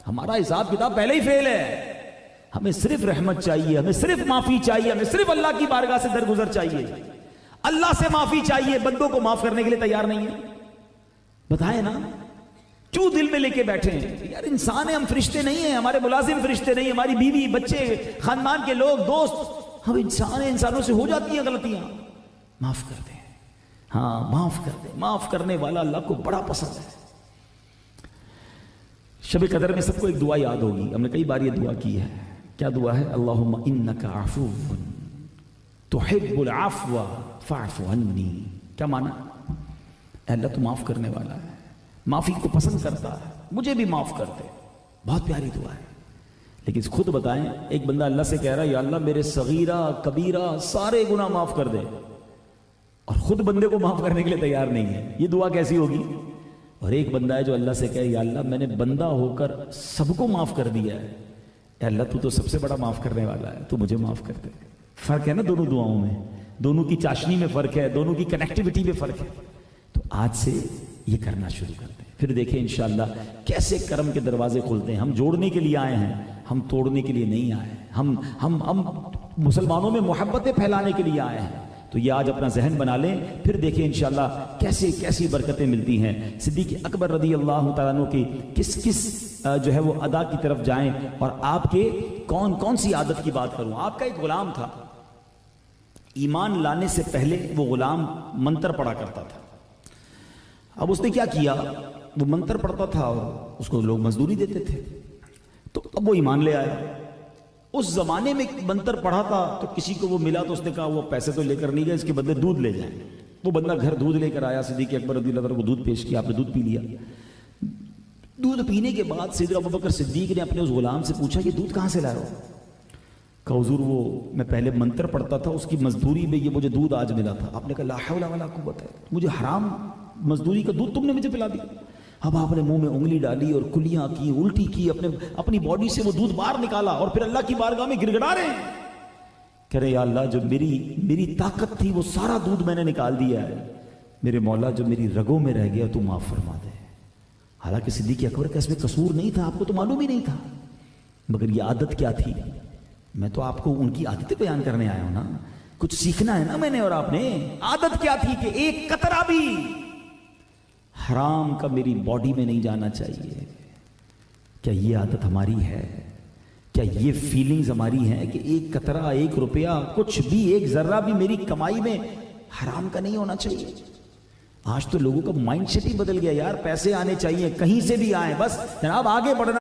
ہمارا حساب کتاب پہلے ہی فیل ہے. ہمیں صرف رحمت چاہیے, ہمیں صرف معافی چاہیے, ہمیں صرف اللہ کی بارگاہ سے درگزر چاہیے. اللہ سے معافی چاہیے, بندوں کو معاف کرنے کے لیے تیار نہیں ہے. بتائیں نا کیوں دل میں لے کے بیٹھے ہیں؟ یار انسان ہیں, ہم فرشتے نہیں ہیں, ہمارے ملازم فرشتے نہیں, ہماری بیوی بچے خاندان کے لوگ دوست, ہم انسان ہیں, انسانوں سے ہو جاتی ہیں غلطیاں. معاف کر دیں, ہاں معاف کر دیں. معاف کرنے والا اللہ کو بڑا پسند ہے. شب قدر میں سب کو ایک دعا یاد ہوگی, ہم نے کئی بار یہ دعا کی ہے. کیا دعا ہے؟ اللہم انک عفو تحب العفو فاعف عنی. کیا معنی؟ اے اللہ تو معاف کرنے والا ہے, معافی کو پسند کرتا ہے, مجھے بھی معاف کر دے. بہت پیاری دعا ہے. لیکن خود بتائیں, ایک بندہ اللہ سے کہہ رہا ہے یا اللہ میرے صغیرہ کبیرہ سارے گناہ معاف کر دے, اور خود بندے کو معاف کرنے کے لیے تیار نہیں ہے, یہ دعا کیسی ہوگی؟ اور ایک بندہ ہے جو اللہ سے کہے یا اللہ میں نے بندہ ہو کر سب کو معاف کر دیا ہے, اے اللہ تو سب سے بڑا معاف کرنے والا ہے, تو مجھے معاف کر دے. فرق ہے نا دونوں دعاؤں میں, دونوں کی چاشنی میں فرق ہے, دونوں کی کنیکٹیوٹی میں فرق ہے. تو آج سے یہ کرنا شروع کرتے ہیں, پھر دیکھیں انشاءاللہ کیسے کرم کے دروازے کھلتے ہیں. ہم جوڑنے کے لیے آئے ہیں, ہم توڑنے کے لیے نہیں آئے. ہم مسلمانوں میں محبتیں پھیلانے کے لیے آئے ہیں. تو یہ آج اپنا ذہن بنا لیں, پھر دیکھیں انشاءاللہ کیسے کیسی برکتیں ملتی ہیں. صدیق اکبر رضی اللہ تعالیٰ عنہ کی کس جو ہے وہ ادا کی طرف جائیں, اور آپ کے کون سی عادت کی بات کروں. آپ کا ایک غلام تھا, ایمان لانے سے پہلے وہ غلام منتر پڑھا کرتا تھا. اب اس نے کیا کیا, وہ منتر پڑھتا تھا اور اس کو لوگ مزدوری دیتے تھے, تو اب وہ ایمان لے آیا. اس زمانے میں منتر پڑھا تھا تو کسی کو وہ ملا تو اس نے کہا وہ پیسے تو لے کر نہیں گئے, اس کے بدلے دودھ لے جائیں. وہ بندہ گھر دودھ لے کر آیا, صدیق اکبر رضی اللہ عنہ کو دودھ پیش کیا, آپ نے دودھ پی لیا. دودھ پینے کے بعد سیدنا ابوبکر صدیق نے اپنے اس غلام سے پوچھا یہ دودھ کہاں سے لایا ہو؟ کہا حضور وہ میں پہلے منتر پڑھتا تھا, اس کی مزدوری میں یہ مجھے دودھ آج ملا تھا. آپ نے کہا لا حول ولا قوت, مجھے حرام مزدوری کا دودھ تم نے مجھے پلا دیا. اب آپ نے منہ میں انگلی ڈالی اور کلیاں کی, الٹی کی, اپنی باڈی سے وہ دودھ باہر نکالا اور پھر اللہ کی بارگاہ میں گڑ گڑا رہے ہیں, کہہ رہے یا اللہ جو میری طاقت تھی وہ سارا دودھ میں نے نکال دیا ہے, میرے مولا جو میری رگوں میں رہ گیا تو معاف فرما دے. حالانکہ صدیق اکبر کا اس میں قصور نہیں تھا, آپ کو تو معلوم ہی نہیں تھا, مگر یہ عادت کیا تھی؟ میں تو آپ کو ان کی عادتیں بیان کرنے آیا ہوں نا, کچھ سیکھنا ہے نا میں نے اور آپ نے. عادت کیا تھی کہ ایک قطرہ بھی حرام کا میری باڈی میں نہیں جانا چاہیے. کیا یہ عادت ہماری ہے؟ کیا یہ فیلنگز ہماری ہیں کہ ایک قطرہ, ایک روپیہ, کچھ بھی, ایک ذرہ بھی میری کمائی میں حرام کا نہیں ہونا چاہیے؟ آج تو لوگوں کا مائنڈ سیٹ ہی بدل گیا یار, پیسے آنے چاہیے کہیں سے بھی آئیں, بس جناب آگے بڑھنا.